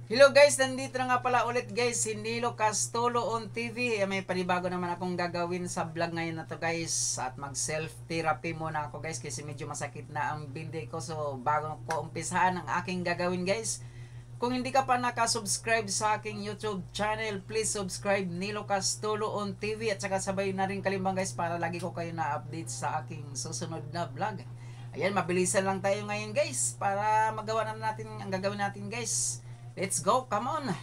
Hello guys, nandito na nga pala ulit guys, si Nilo Castolo on TV. May panibago naman akong gagawin sa vlog ngayon na to guys. At mag self therapy muna ako guys kasi medyo masakit na ang bindi ko. So bago ko umpisahan ang aking gagawin guys, kung hindi ka pa nakasubscribe sa aking YouTube channel, please subscribe Nilo Castolo on TV. At saka sabay na rin kalimbang guys para lagi ko kayo na-update sa aking susunod na vlog. Ayan, mabilisan lang tayo ngayon guys para magawa na natin ang gagawin natin guys. Let's go, come on!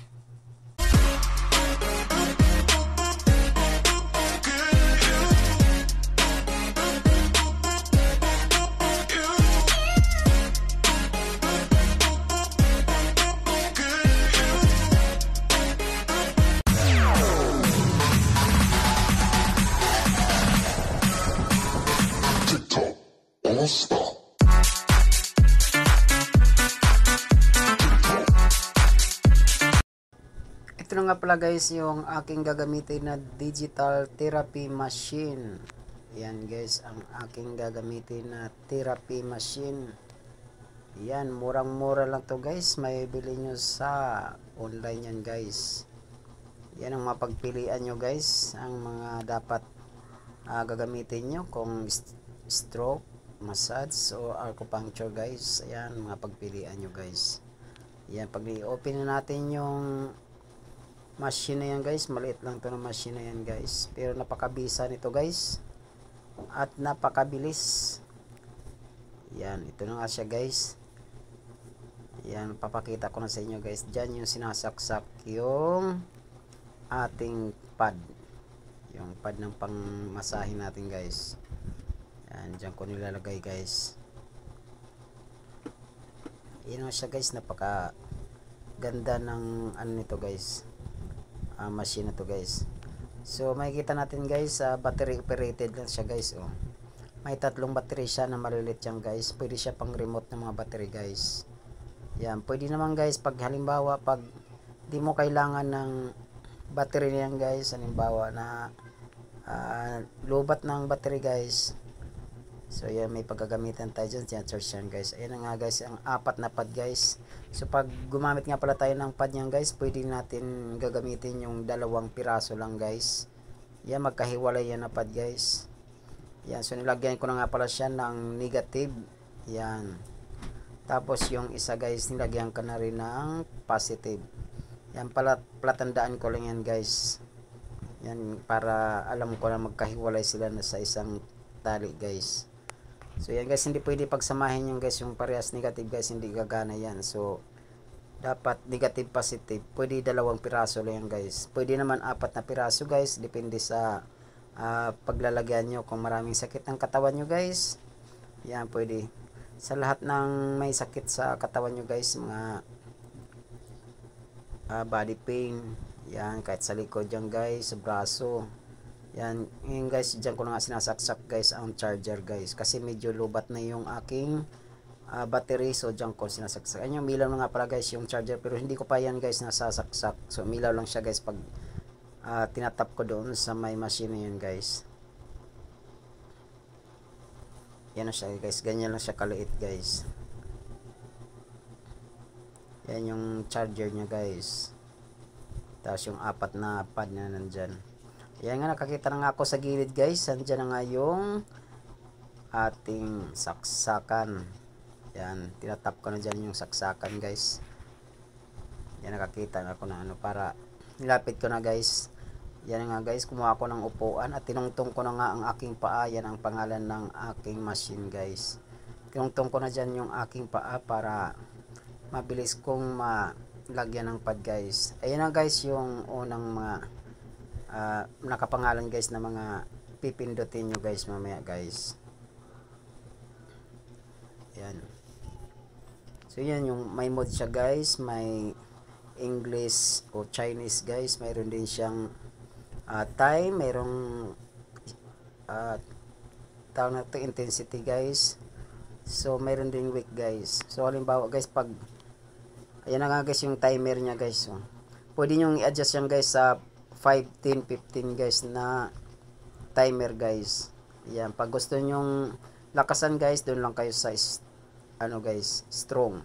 TikTok All Star. Ito na nga pala guys yung aking gagamitin na digital therapy machine. Yan guys ang aking gagamitin na therapy machine. Yan, murang-mura lang to guys. May bili nyo sa online yan guys. Yan ang mapagpilian nyo guys. Ang mga dapat gagamitin nyo kung stroke, massage o acupuncture guys. Ayan, mga pagpilian nyo guys. Yan, pag i-open na natin yung machine na yan guys, maliit lang to na machine na yan guys, pero napakabisa nito guys at napakabilis. Yan, ito na nga siya guys. Yan, papakita ko na sa inyo guys. Dyan yung sinasaksak yung ating pad, yung pad ng pang masahe natin guys. Yan, dyan ko nilalagay guys. Yan na siya guys, napaka ganda ng ano nito guys, machine na to guys. So makikita natin guys, battery operated lang siya guys. May tatlong battery siya na malilit yan guys. Pwede siya pang remote ng mga battery guys. Yan, pwede naman guys pag halimbawa pag di mo kailangan ng battery niyan guys, halimbawa na lobat ng battery guys. So yan, may paggagamitan tayo dyan, charge yan guys. Ayan nga guys, ang apat na pad guys. So pag gumamit nga pala tayo ng pad yan guys, pwede natin gagamitin yung 2 piraso lang guys. Yan, magkahiwalay yan na pad guys. Yan, so nilagyan ko na nga pala siya ng negative. Yan, tapos yung isa guys, nilagyan ka na rin ng positive. Yan pala, palatandaan ko lang yan guys. Yan, para alam ko na magkahiwalay sila na sa isang tali guys. So yan guys, hindi pwede pagsamahin yung guys, yung parehas negative guys, hindi gagana yan. So dapat negative positive, pwede 2 piraso lang yan guys. Pwede naman 4 na piraso guys, depende sa paglalagyan nyo. Kung maraming sakit ng katawan nyo guys, yan pwede. Sa lahat ng may sakit sa katawan nyo guys, mga body pain, yan, kahit sa likod yan guys, sa braso. Yan, ngayon guys, dyan ko na nga sinasaksak guys ang charger guys, kasi medyo lubat na yung aking battery. So dyan ko sinasaksak. Ayan, yung milaw na nga pala guys yung charger, pero hindi ko pa yan guys nasasaksak. So milaw lang siya guys pag tinatap ko doon sa may machine na yun guys. Yan na siya guys, ganyan lang siya kaliit guys. Yan yung charger nya guys, tapos yung 4 na pad na nandyan. Yan nga, nakakita na nga ako sa gilid guys. Andyan na nga yung ating saksakan. Yan, tinatap ko na dyan yung saksakan guys. Yan, nakakita na ako na ano, para nilapit ko na guys. Yan nga guys, kumuha ko ng upuan at tinungtong ko na nga ang aking paa. Yan ang pangalan ng aking machine guys. Tinungtong ko na dyan yung aking paa para mabilis kong malagyan ng pad guys. Ayan na guys yung unang mga nakapangalan guys na mga pipindutin nyo guys mamaya guys. Yan, so yan yung may mode siya guys, may English o Chinese guys, mayroon din siyang time, mayroong tawag na ito intensity guys. So mayroon din week guys. So halimbawa guys, pag ayan na nga guys yung timer nya guys. So pwede nyo i-adjust yan guys sa 5, 10, 15 guys na timer guys. Yan, pag gusto nyong lakasan guys, doon lang kayo sa ano guys, strong.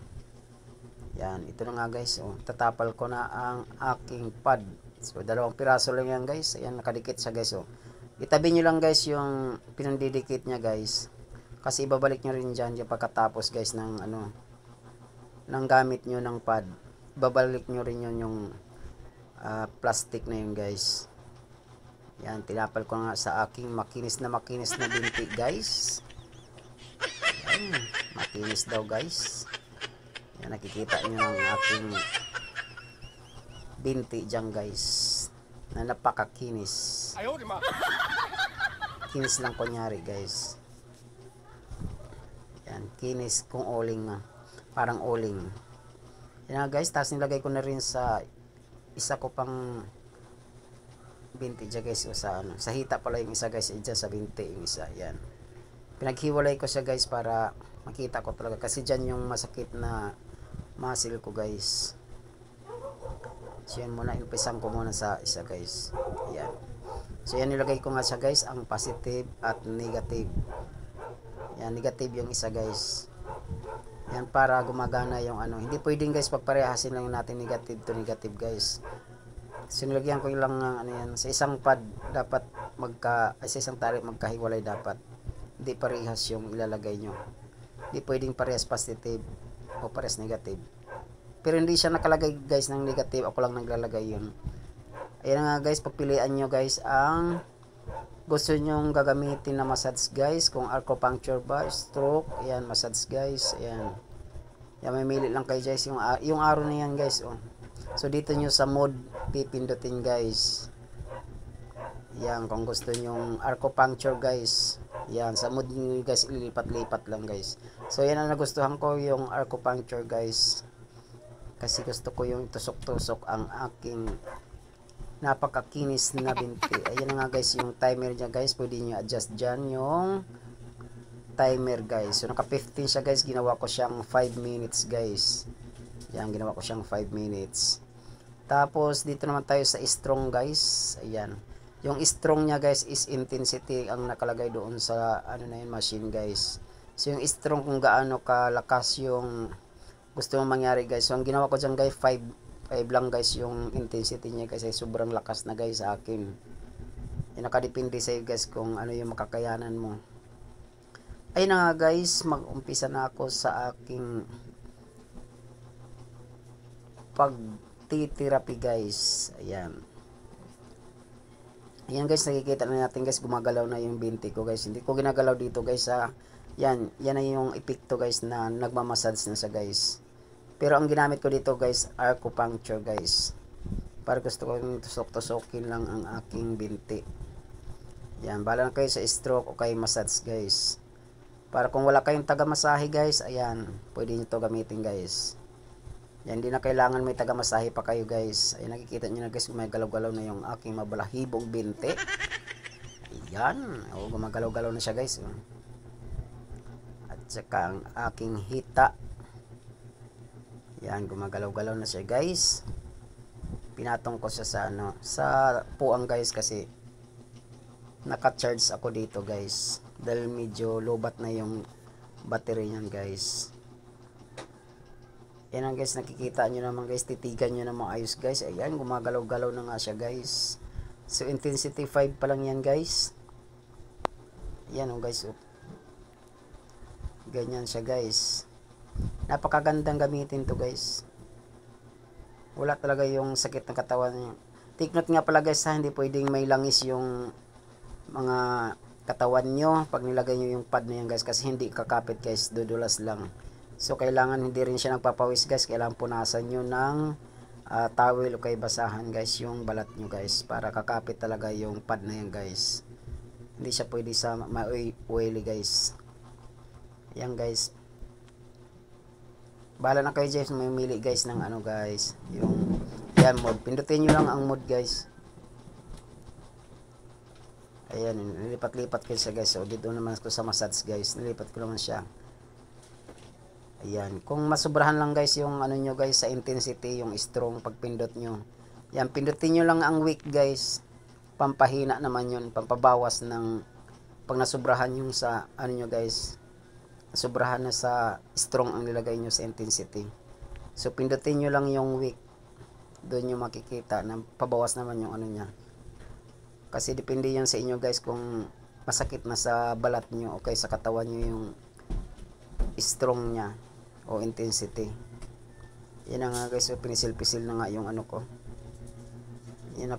Yan, ito na nga guys. Oh, tatapal ko na ang aking pad. So, 2 piraso lang yan guys. Ayan, nakadikit siya guys. Oh. Itabi nyo lang guys yung pinandidikit niya guys. Kasi ibabalik nyo rin dyan yung pagkatapos guys ng ano, ng gamit nyo ng pad. Ibabalik nyo rin yun yung plastic na yun guys. Yan, tinapal ko nga sa aking makinis na binti guys. Yan, makinis daw guys. Yan, nakikita nyo ng aking binti dyan guys, na napakakinis. Kinis lang kunyari guys. Yan, kinis kung oling nga. Parang oling. Yan nga guys, tapos nilagay ko na rin sa isa ko pang binti dyan guys. O sa ano, sa hita pala yung isa guys, dyan sa binti yung isa. Yan. Pinaghiwalay ko siya guys para makita ko talaga. Kasi dyan yung masakit na muscle ko guys. So yan muna, umpisan ko muna sa isa guys. Yan. So yan, nilagay ko nga siya guys, ang positive at negative. Yan, negative yung isa guys. Yan, para gumagana yung ano. Hindi pwedeng guys pagparehasin lang natin negative to negative guys. So nilagyan ko lang ano yan, sa isang pad dapat sa isang tali magkahiwalay dapat. Hindi parehas yung ilalagay nyo. Hindi pwedeng parehas positive o parehas negative. Pero hindi siya nakalagay guys ng negative, ako lang naglalagay yun. Ayan nga guys, pagpilian nyo guys ang gusto nyong gagamitin na massage guys. Kung acupuncture ba, stroke, ayan, massage guys, ayan. Yan, mamili lang kayo guys, yung araw na yan guys. Oh. So dito nyo sa mode, pipindutin guys. Yan, kung gusto nyong acupuncture guys. Yan, sa mode nyo guys, ilipat-lipat lang guys. So yan ang nagustuhan ko, yung acupuncture guys. Kasi gusto ko yung tusok-tusok ang aking napakakinis na binti. Ayan nga guys, yung timer niya guys, pwede nyo adjust dyan yung timer guys. So naka 15 siya guys, ginawa ko siyang 5 minutes guys. Yan, ginawa ko siyang 5 minutes. Tapos dito naman tayo sa strong guys. Ayan, yung strong niya guys is intensity ang nakalagay doon sa ano na yun, machine guys. So yung strong kung gaano kalakas yung gusto mong mangyari guys. So ang ginawa ko dyan guys, 5 lang guys yung intensity niya kasi sobrang lakas na guys sa akin. Yan, nakadepende sa iyo guys kung ano yung makakayanan mo. Ayun na nga guys, mag-umpisa na ako sa aking pagtitherapy guys. Ayan. Ayan guys, nakikita na natin guys, gumagalaw na yung binti ko guys. Hindi ko ginagalaw dito guys sa yan na yung epekto guys na nagmamassage na sa guys. Pero ang ginamit ko dito guys, acupuncture guys. Para gusto ko yung tusok-tusokin lang ang aking binti. Yan, bala na kayo sa stroke o kay massage guys. Para kung wala kayong taga-masahe guys, ayan, pwede nyo to gamitin guys. Yan, hindi na kailangan may taga-masahe pa kayo guys. Ayan, nakikita nyo na guys, may galaw-galaw na yung aking mabalahibong binti. Ayan, o, gumagalaw-galaw na siya guys. At saka ang aking hita. Yan, gumagalaw-galaw na siya guys. Pinatong ko siya sa ano, sa puang guys kasi naka-charge ako dito guys. Dahil medyo lobat na yung battery niyan guys. Yan guys, nakikita nyo naman guys, titigan nyo naman ayos guys. Ayan, gumagalaw-galaw na nga siya guys. So intensity 5 pa lang yan guys. Yan guys. Ganyan siya guys. Napakagandang gamitin to guys. Wala talaga yung sakit ng katawan niya. Take note nga pala guys ha, hindi pwedeng may langis yung mga katawan nyo pag nilagay nyo yung pad na yan guys, kasi hindi kakapit guys, dudulas lang. So kailangan hindi rin siya nagpapawis guys, kailangan punasan nyo ng towel o kay basahan guys yung balat nyo guys, para kakapit talaga yung pad na yan guys. Hindi siya pwede sa ma-oily guys. Yan guys, bahala na kayo guys, mamili guys ng ano guys, yung yan mode, pindutin nyo lang ang mode guys. Ayan, nilipat-lipat kayo siya guys. So dito naman ko sa massage guys, nilipat ko naman siya. Ayan, kung masobrahan lang guys yung ano nyo guys sa intensity, yung strong pagpindot nyo, yan, pindutin nyo lang ang weak guys. Pampahina naman yun, pampabawas ng pag nasobrahan yung sa ano nyo guys, sobrahan na sa strong ang nilagay nyo sa intensity. So pindutin nyo lang yung week, doon yung makikita na pabawas naman yung ano niya. Kasi depende yan sa inyo guys kung masakit na sa balat nyo o kaya sa katawan nyo yung strong niya o intensity. Yan na nga guys, so pinisil-pisil na nga yung ano ko. Yan,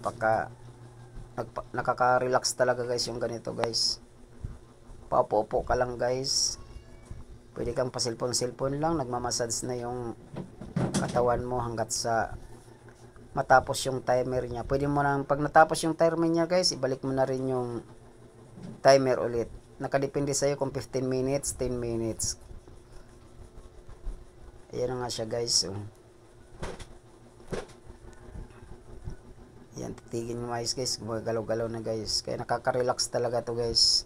nakaka-relax talaga guys yung ganito guys. Paupo-upo ka lang guys, pwede kang pasilpon-silpon lang, nagmamassage na yung katawan mo hanggat sa matapos yung timer niya. Pwede mo nang, pag natapos yung timer niya guys, ibalik mo na rin yung timer ulit. Nakadepende sa'yo kung 15 minutes, 10 minutes. Ayan na nga siya guys. So, yan, titigin mo guys, gumagalaw-galaw na guys. Kaya nakaka-relax talaga to guys.